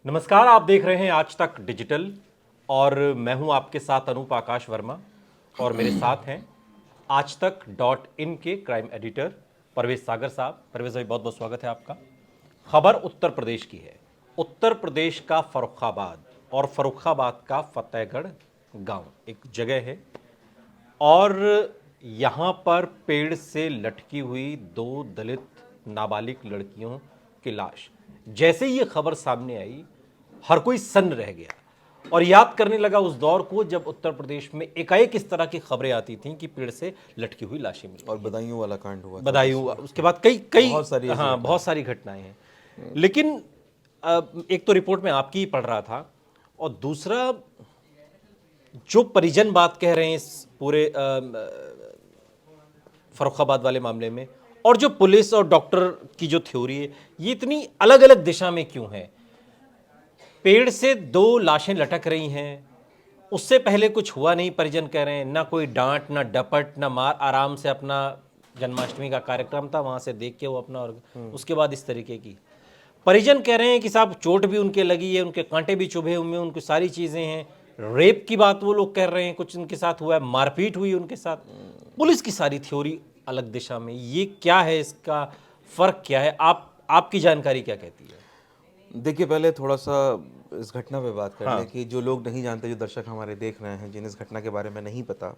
नमस्कार, आप देख रहे हैं आज तक डिजिटल और मैं हूं आपके साथ अनूप आकाश वर्मा और मेरे साथ हैं आज तक .in के क्राइम एडिटर परवेज सागर साहब। परवेज भाई, बहुत बहुत स्वागत है आपका। खबर उत्तर प्रदेश की है। उत्तर प्रदेश का फर्रुखाबाद और फर्रुखाबाद का फतेहगढ़ गांव एक जगह है और यहाँ पर पेड़ से लटकी हुई दो दलित नाबालिग लड़कियों की लाश। जैसे ही ये खबर सामने आई, हर कोई सन्न रह गया और याद करने लगा उस दौर को जब उत्तर प्रदेश में एकाएक इस तरह की खबरें आती थीं कि पेड़ से लटकी हुई लाशें मिली और बदायूं वाला कांड हुआ था। बदायूं, उसके बाद कई कई बहुत सारी घटनाएं हैं। लेकिन एक तो रिपोर्ट में आपकी ही पढ़ रहा था और दूसरा जो परिजन बात कह रहे हैं इस पूरे फर्रुखाबाद वाले मामले में, और जो पुलिस और डॉक्टर की जो थ्योरी है, ये इतनी अलग अलग दिशा में क्यों है? पेड़ से दो लाशें लटक रही हैं, उससे पहले कुछ हुआ नहीं, परिजन कह रहे हैं। ना कोई डांट, ना डपट, ना मार, आराम से अपना जन्माष्टमी का कार्यक्रम था, वहां से देख के वो अपना, और उसके बाद इस तरीके की परिजन कह रहे हैं कि साहब चोट भी उनके लगी है, उनके कांटे भी चुभे हुए हैं, उनकी सारी चीजें हैं। रेप की बात वो लोग कह रहे हैं, कुछ उनके साथ हुआ है, मारपीट हुई उनके साथ। पुलिस की सारी थ्योरी अलग दिशा में। ये क्या है, इसका फर्क क्या है? आपकी जानकारी क्या कहती है? देखिए, पहले थोड़ा सा इस घटना पे बात कर लें कि जो लोग नहीं जानते, जो दर्शक हमारे देख रहे हैं, जिन्हें इस घटना के बारे में नहीं पता,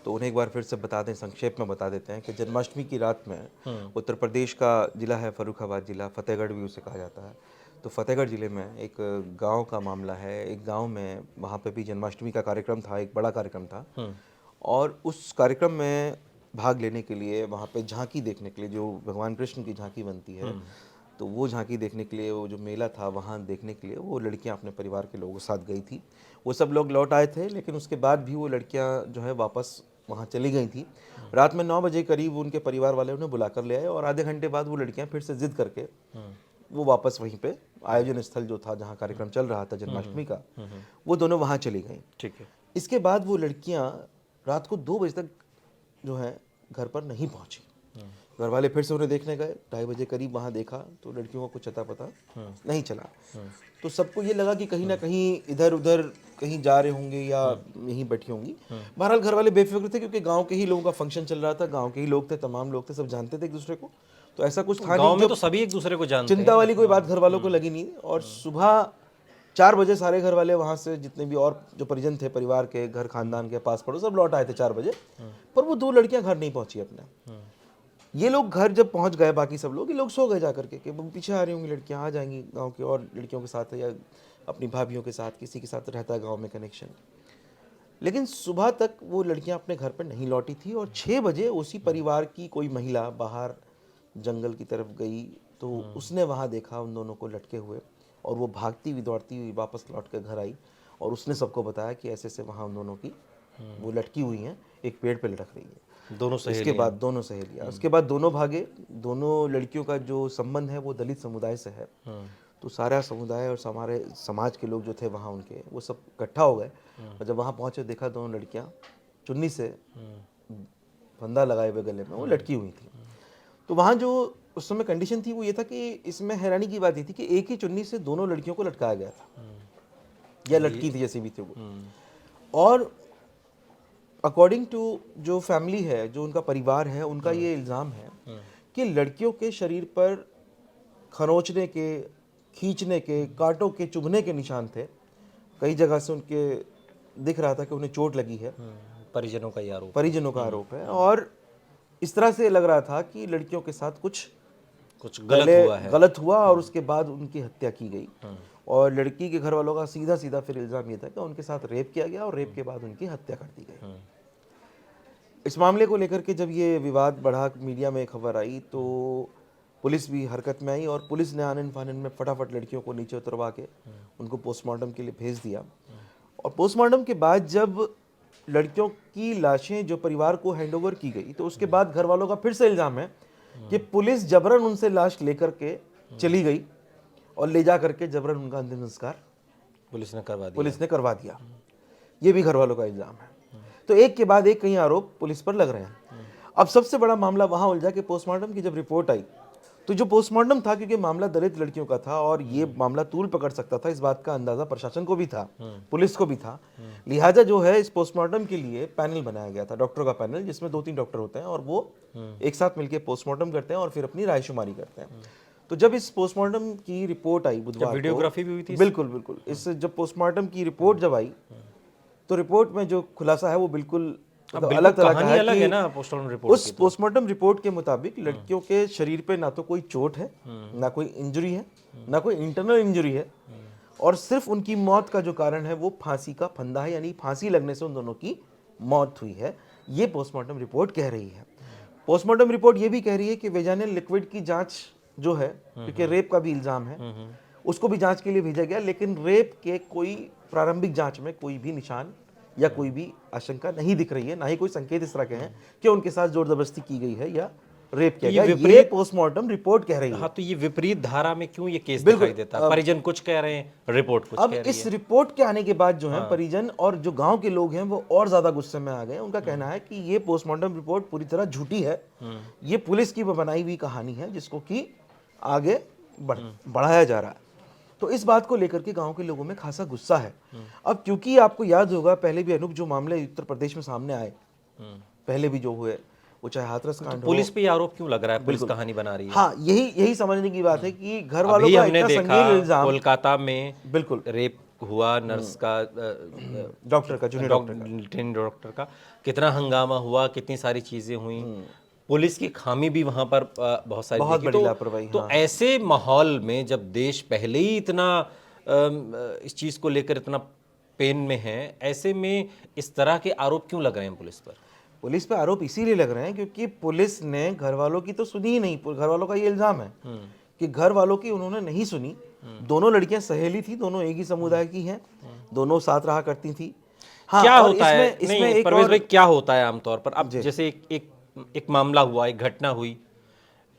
तो उन्हें एक बार फिर से बता दें, संक्षेप में बता देते हैं कि जन्माष्टमी की रात में उत्तर प्रदेश का जिला है फर्रुखाबाद जिला, फतेहगढ़ भी उसे कहा जाता है। तो फतेहगढ़ जिले में एक गांव का मामला है। एक गांव में वहाँ पे भी जन्माष्टमी का कार्यक्रम था, एक बड़ा कार्यक्रम था। और उस कार्यक्रम में भाग लेने के लिए, वहाँ पे झांकी देखने के लिए, जो भगवान कृष्ण की झांकी बनती है, तो वो झांकी देखने के लिए, वो जो मेला था वहाँ देखने के लिए वो लड़कियाँ अपने परिवार के लोगों के साथ गई थी। वो सब लोग लौट आए थे, लेकिन उसके बाद भी वो लड़कियाँ जो है वापस वहाँ चली गई थी। रात में 9 बजे करीब उनके परिवार वाले उन्हें बुला कर ले आए और आधे घंटे बाद वो लड़कियाँ फिर से जिद करके वो वापस वहीं पे आयोजन स्थल जो था, जहाँ कार्यक्रम चल रहा था जन्माष्टमी का, वो दोनों वहाँ चली गई। ठीक है। इसके बाद वो लड़कियाँ रात को 2 बजे तक जो है घर पर नहीं पहुँची। घर वाले फिर से उन्हें देखने गए, 2:30 बजे करीब वहाँ देखा तो लड़कियों को कुछ अता पता नहीं चला। तो सबको ये लगा कि कहीं ना कहीं इधर उधर कहीं जा रहे होंगे या यहीं बैठी होंगी। बहरहाल घर वाले बेफिक्र थे, क्योंकि गांव के ही लोगों का फंक्शन चल रहा था, गांव के ही लोग थे, तमाम लोग थे, सब जानते थे एक दूसरे को। तो ऐसा कुछ था गांव नहीं, में तो सभी एक दूसरे को जानते हैं। चिंता वाली कोई बात घर वालों को लगी नहीं। और सुबह 4 बजे सारे घर वाले वहाँ से, जितने भी और जो परिजन थे परिवार के, घर खानदान के, पास पड़ोस, सब लौट आए थे 4 बजे। पर वो 2 लड़कियां घर नहीं पहुंची अपने। ये लोग घर जब पहुंच गए, बाकी सब लोग, ये लोग सो गए जा करके कि पीछे आ रही होंगी लड़कियां, आ जाएंगी गांव की और लड़कियों के साथ या अपनी भाभीयों के साथ, किसी के साथ रहता है गांव में कनेक्शन। लेकिन सुबह तक वो लड़कियां अपने घर पर नहीं लौटी थी और 6 बजे उसी परिवार की कोई महिला बाहर जंगल की तरफ गई तो उसने वहाँ देखा उन दोनों को लटके हुए, और वो भागती हुई दौड़ती हुई वापस लौट कर घर आई और उसने सबको बताया कि ऐसे ऐसे वहाँ उन दोनों की वो लटकी हुई हैं, एक पेड़ पे लटक रही है। दोनों इसके सहेलियां। बाद दोनों सहेलियाँ, उसके बाद दोनों भागे। दोनों लड़कियों का जो संबंध है वो दलित समुदाय से है। तो सारा समुदाय और हमारे समाज के लोग जो थे वहाँ उनके, वो सब इकट्ठा हो गए। और जब वहाँ पहुँचे, देखा दोनों लड़कियाँ चुन्नी से फंदा लगाए हुए गले में वो लटकी हुई थी। तो वहाँ जो उस समय कंडीशन थी वो ये था कि इसमें हैरानी की बात ये थी कि एक ही चुन्नी से दोनों लड़कियों को लटकाया गया था, या लटकी थी जैसे भी थी वो। और अकॉर्डिंग टू जो फैमिली है, जो उनका परिवार है, उनका ये इल्ज़ाम है कि लड़कियों के शरीर पर खरोंचने के, खींचने के, कांटों के, चुभने के निशान थे। कई जगह से उनके दिख रहा था कि उन्हें चोट लगी है। परिजनों का आरोप, परिजनों का आरोप है। और इस तरह से लग रहा था कि लड़कियों के साथ कुछ गलत हुआ और उसके बाद उनकी हत्या की गई। और लड़की के घर वालों का सीधा सीधा फिर इल्ज़ाम ये था कि उनके साथ रेप किया गया और रेप के बाद उनकी हत्या कर दी गई। इस मामले को लेकर के जब ये विवाद बढ़ा, मीडिया में खबर आई, तो पुलिस भी हरकत में आई और पुलिस ने आनन फानन में फटाफट लड़कियों को नीचे उतरवा के उनको पोस्टमार्टम के लिए भेज दिया। और पोस्टमार्टम के बाद जब लड़कियों की लाशें जो परिवार को हैंडओवर की गई, तो उसके बाद घर वालों का फिर से इल्ज़ाम है कि पुलिस जबरन उनसे लाश लेकर के चली गई और ले जा करके जबरन उनका अंतिम संस्कार पुलिस ने करवा दिया। ये भी घर वालों का इल्ज़ाम है। तो एक के बाद एक कई आरोप पुलिस पर लग रहे हैं। अब सबसे बड़ा मामला वहाँ उलझा कि पोस्टमार्टम की जब रिपोर्ट आई तो जो पोस्टमार्टम था, क्योंकि मामला दलित लड़कियों का था और ये मामला तूल पकड़ सकता था, इस बात का अंदाजा प्रशासन को भी था, पुलिस को भी था। लिहाजा जो है इस पोस्टमार्टम के लिए पैनल बनाया गया था, डॉक्टरों का पैनल, जिसमें 2-3 डॉक्टर होते हैं और वो एक साथ मिलकर पोस्टमार्टम करते हैं और फिर अपनी रायशुमारी करते हैं। तो जब इस पोस्टमार्टम की रिपोर्ट आई बुधवार को, वीडियोग्राफी भी हुई थी, बिल्कुल बिल्कुल, इस जब पोस्टमार्टम की रिपोर्ट जब आई तो रिपोर्ट में जो खुलासा है वो बिल्कुल अलग तरह का है। अलग कि है ना पोस्टमार्टम रिपोर्ट उस पोस्टमार्टम रिपोर्ट के मुताबिक लड़कियों के शरीर पे ना तो कोई चोट है, ना कोई इंजरी है, ना कोई इंटरनल इंजरी है, और सिर्फ उनकी मौत का जो कारण है वो फांसी का फंदा है, यानी फांसी लगने से उन दोनों की मौत हुई है, ये पोस्टमार्टम रिपोर्ट कह रही है। पोस्टमार्टम रिपोर्ट ये भी कह रही है कि वेजाइनल लिक्विड की जांच जो है, क्योंकि रेप का भी इल्जाम है, उसको भी जांच के लिए भेजा गया, लेकिन रेप के कोई प्रारंभिक जांच में कोई भी निशान या कोई भी आशंका नहीं दिख रही है, ना ही कोई संकेत इस तरह के हैं कि उनके साथ जोर जबरदस्ती की गई है या रेप किया गया। ये पोस्टमार्टम रिपोर्ट कह रही है। हाँ, तो ये विपरीत धारा में क्यों ये केस दिखाई देता है? परिजन कुछ कह रहे हैं, रिपोर्ट कुछ कह रही है। अब इस रिपोर्ट के आने के बाद जो है परिजन और जो गांव के लोग हैं वो और ज्यादा गुस्से में आ गए। उनका कहना है कि ये पोस्टमार्टम रिपोर्ट पूरी तरह झूठी है, ये पुलिस की बनाई हुई कहानी है जिसको कि आगे बढ़ाया जा रहा है। तो इस बात को लेकर के गांव के लोगों में खासा गुस्सा है। अब क्योंकि आपको याद होगा पहले भी अनूप जो मामले उत्तर प्रदेश में सामने आए, पहले भी जो हुए, वो चाहे हाथरस कांड हो, पुलिस पे ये आरोप क्यों लग रहा है? पुलिस कहानी बना रही है। हाँ, यही समझने की बात है कि घर वालों का इतना संगीन इल्जाम, कोलकाता में बिल्कुल रेप हुआ नर्स का, डॉक्टर का, जूनियर डॉक्टर का, कितना हंगामा हुआ, कितनी सारी चीजें हुई, पुलिस की खामी भी वहां पर बहुत सारी दिखी। बड़ी लापरवाही। तो ऐसे माहौल में जब देश पहले ही इतना इस चीज को लेकर इतना पेन में है, ऐसे में इस तरह के आरोप क्यों लग रहे हैं पुलिस पर? पुलिस पे आरोप इसीलिए लग रहे हैं क्योंकि पुलिस ने घर वालों की तो सुनी ही नहीं। घर वालों का ये इल्जाम है कि घर वालों की उन्होंने नहीं सुनी। दोनों लड़कियां सहेली थी, दोनों एक ही समुदाय की हैं, दोनों साथ रहा करती थी। हाँ, क्या होता है इसमें परवेज भाई, क्या होता है आमतौर पर? अब जैसे एक मामला हुआ, एक घटना हुई,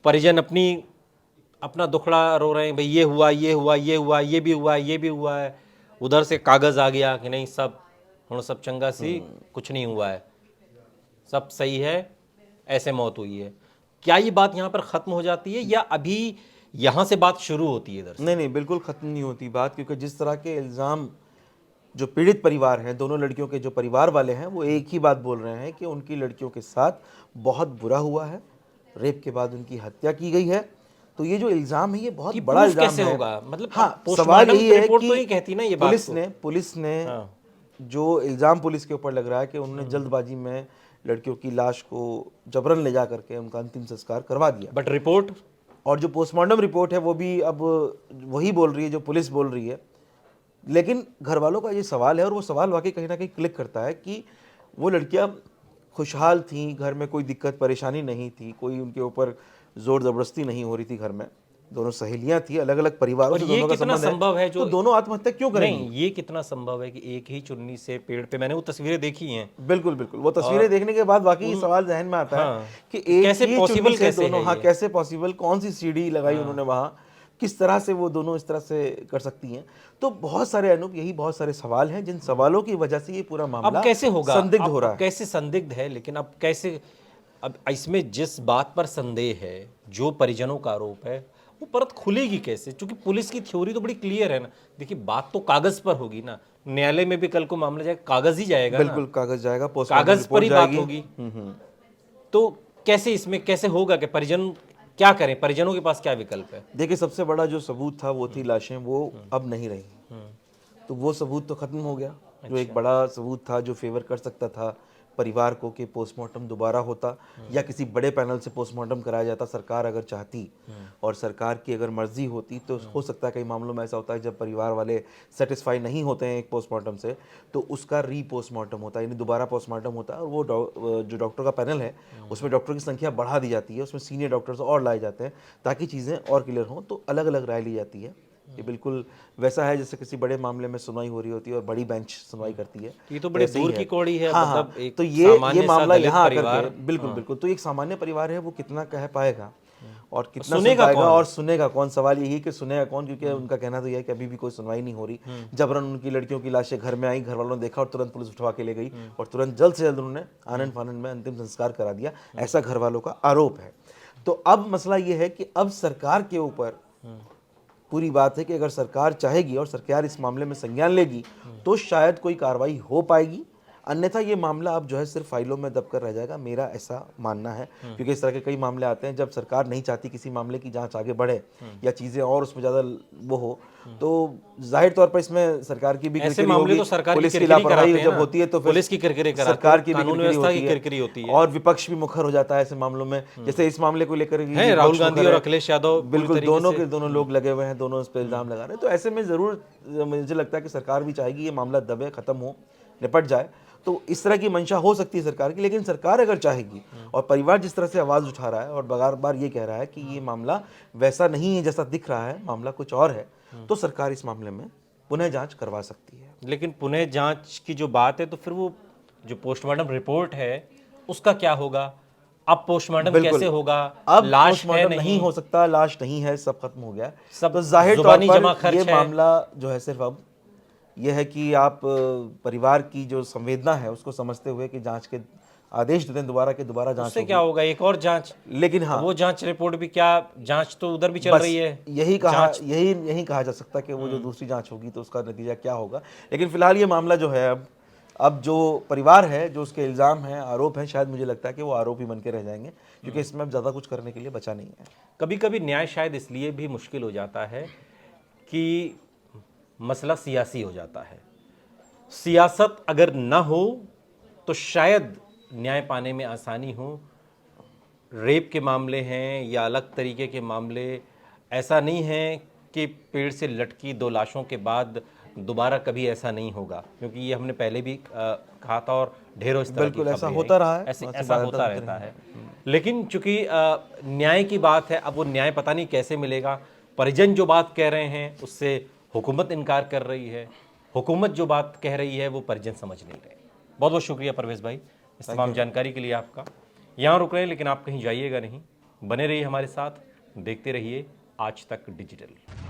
परिजन अपना दुखड़ा रो रहे हैं, भाई ये हुआ, ये हुआ, ये हुआ, ये भी हुआ, ये भी हुआ है। उधर से कागज आ गया कि नहीं, सब चंगा सी, कुछ नहीं हुआ है, सब सही है, ऐसे मौत हुई है। क्या ये बात यहाँ पर खत्म हो जाती है या अभी यहाँ से बात शुरू होती है इधर से? नहीं, बिल्कुल खत्म नहीं होती बात, क्योंकि जिस तरह के इल्जाम जो पीड़ित परिवार हैं, दोनों लड़कियों के जो परिवार वाले हैं, वो एक ही बात बोल रहे हैं कि उनकी लड़कियों के साथ बहुत बुरा हुआ है, रेप के बाद उनकी हत्या की गई है। तो ये जो इल्जाम है ये बहुत बड़ा इल्जाम कैसे है। होगा? मतलब हाँ, सवाल यही है कि तो ही कहती ना ये बात पुलिस ने जो इल्जाम पुलिस के ऊपर लग रहा है कि उन्होंने जल्दबाजी में लड़कियों की लाश को जबरन ले जा करके उनका अंतिम संस्कार करवा दिया। बट रिपोर्ट और जो पोस्टमार्टम रिपोर्ट है वो भी अब वही बोल रही है जो पुलिस बोल रही है। लेकिन घर वालों का ये सवाल है, और वो सवाल वाकई कहीं ना कहीं क्लिक करता है कि वो लड़कियां खुशहाल थीं, घर में कोई दिक्कत परेशानी नहीं थी, कोई उनके ऊपर जोर जबरदस्ती नहीं हो रही थी, घर में दोनों सहेलियां थी, अलग अलग परिवारों से दोनों का संबंध है, तो दोनों आत्महत्या क्यों करेंगी? नहीं, ये कितना संभव है कि एक ही चुन्नी से पेड़ पे, मैंने वो तस्वीरें देखी हैं। बिल्कुल, वो तस्वीरें देखने के बाद वाकई सवाल जहन में आता है कि एक कैसे पॉसिबल, कैसे दोनों, हाँ कैसे पॉसिबल, कौन सी सीढ़ी लगाई उन्होंने वहाँ, किस तरह से वो दोनों इस तरह से कर सकती हैं? तो बहुत सारे अनूप, यही बहुत सारे सवाल हैं जिन सवालों की वजह से ये पूरा मामला अब कैसे होगा, संदिग्ध हो रहा है। कैसे संदिग्ध है, लेकिन अब कैसे, अब इसमें जिस बात पर संदेह है, जो परिजनों का आरोप है, वो परत खुलेगी कैसे? क्योंकि पुलिस की थ्योरी तो बड़ी क्लियर है ना। देखिए, बात तो कागज पर होगी ना, न्यायालय में भी कल को मामला जाएगा, कागज ही जाएगा। बिल्कुल कागज जाएगा, कागज पर ही बात होगी। तो कैसे इसमें कैसे होगा कि परिजन क्या करें? परिजनों के पास क्या विकल्प है? देखिए, सबसे बड़ा जो सबूत था वो थी लाशें, वो अब नहीं रही, तो वो सबूत तो खत्म हो गया। जो एक बड़ा सबूत था जो फेवर कर सकता था परिवार को कि पोस्टमार्टम दोबारा होता या किसी बड़े पैनल से पोस्टमार्टम कराया जाता, सरकार अगर चाहती और सरकार की अगर मर्जी होती, तो हो सकता है कई मामलों में ऐसा होता है जब परिवार वाले सेटिस्फाई नहीं होते हैं एक पोस्टमार्टम से, तो उसका री पोस्टमार्टम होता है, यानी दोबारा पोस्टमार्टम होता है। और वो जो डॉक्टर का पैनल है उसमें डॉक्टर की संख्या बढ़ा दी जाती है, उसमें सीनियर डॉक्टर्स और लाए जाते हैं ताकि चीज़ें और क्लियर हों, तो अलग अलग राय ली जाती है। ये बिल्कुल वैसा है जैसे किसी बड़े मामले में सुनवाई हो रही होती है और बड़ी बेंच सुनवाई करती है। ये तो बड़े दूर की कौड़ी है। हाँ, मतलब एक तो ये मामला यहाँ आकर परिवार, के बिल्कुल तो एक सामान्य परिवार है, वो कितना कह पाएगा और कितना सुन पाएगा और सुनेगा कौन? सवाल यही कि सुनेगा कौन, क्योंकि उनका कहना तो यह है कि अभी भी कोई सुनवाई नहीं हो रही। जबरन उनकी लड़कियों की लाशें घर में आई, घर वालों ने देखा और तुरंत पुलिस उठवा के ले गई और तुरंत जल्द से जल्द उन्होंने आनंद फानंद में अंतिम संस्कार करा दिया, ऐसा घर वालों का आरोप है। तो अब मसला ये है कि अब सरकार के ऊपर पूरी बात है कि अगर सरकार चाहेगी और सरकार इस मामले में संज्ञान लेगी तो शायद कोई कार्रवाई हो पाएगी, अन्यथा ये मामला अब जो है सिर्फ फाइलों में दबकर रह जाएगा, मेरा ऐसा मानना है। क्योंकि इस तरह के कई मामले आते हैं जब सरकार नहीं चाहती किसी मामले की जांच आगे बढ़े या चीज़ें और उसमें ज़्यादा वो हो, तो जाहिर तौर पर इसमें सरकार की भी ऐसे किरकिरी मामले होगी, तो सरकार की पुलिस की किरकिरी लापरवाही कराते हैं जब ना, होती है तो फिर पुलिस की किरकिरी कराते हैं, सरकार की भी कानून किरकिरी व्यवस्था की होती है किरकिरी होती है। और विपक्ष भी मुखर हो जाता है ऐसे मामलों में। जैसे इस मामले को लेकर है राहुल गांधी और अखिलेश यादव पूरी बिल्कुल तरीके दोनों से- के दोनों लोग लगे हुए हैं, दोनों इस पर इल्जाम लगा रहे हैं। तो ऐसे में ज़रूर मुझे लगता है कि सरकार भी चाहेगी ये मामला दबे, ख़त्म हो, निपट जाए। तो इस तरह की मंशा हो सकती है सरकार की, लेकिन सरकार अगर चाहेगी और परिवार जिस तरह से आवाज़ उठा रहा है और बार बार ये कह रहा है कि ये मामला वैसा नहीं है जैसा दिख रहा है, मामला कुछ और है, तो सरकार इस मामले में पुनः जांच करवा सकती है। लेकिन पुनः जांच की जो बात है तो फिर वो जो पोस्टमार्टम रिपोर्ट है उसका क्या होगा? अब पोस्टमार्टम बिल्कुल। कैसे होगा? अब लाश है पोस्टमार्टम नहीं हो सकता, लाश नहीं है, सब खत्म हो गया। सब तो जाहिर तौर जुबानी जमा पर खर्च ये है। मामला जो है सिर्फ अब यह है कि आप परिवार की जो संवेदना है उसको समझते हुए कि जांच के आदेश देते हैं दोबारा के दोबारा जांच उससे होगी। क्या होगा? एक और जांच। लेकिन हाँ, वो जांच रिपोर्ट भी क्या, जांच तो उधर भी चल बस रही है। यही कहा जा सकता है कि वो जो दूसरी जांच होगी तो उसका नतीजा क्या होगा। लेकिन फिलहाल ये मामला जो है अब जो परिवार है, जो उसके इल्ज़ाम हैं, आरोप हैं, शायद मुझे लगता है कि वो आरोप ही बन के रह जाएंगे, क्योंकि इसमें अब ज़्यादा कुछ करने के लिए बचा नहीं है। कभी कभी न्याय शायद इसलिए भी मुश्किल हो जाता है कि मसला सियासी हो जाता है। सियासत अगर ना हो तो शायद न्याय पाने में आसानी हो। रेप के मामले हैं या अलग तरीके के मामले, ऐसा नहीं है कि पेड़ से लटकी 2 लाशों के बाद दोबारा कभी ऐसा नहीं होगा, क्योंकि ये हमने पहले भी कहा था और ढेरों इस तरह की बिल्कुल ऐसा खबरें होता हैं। रहा है, ऐसा होता रहता है। लेकिन चूंकि न्याय की बात है, अब वो न्याय पता नहीं कैसे मिलेगा। परिजन जो बात कह रहे हैं उससे हुकूमत इनकार कर रही है, हुकूमत जो बात कह रही है वो परिजन समझ नहीं रहे। बहुत बहुत शुक्रिया परवेज भाई इस तमाम जानकारी के लिए आपका। यहाँ रुक रहे हैं लेकिन आप कहीं जाइएगा नहीं, बने रहिए हमारे साथ, देखते रहिए आज तक डिजिटल।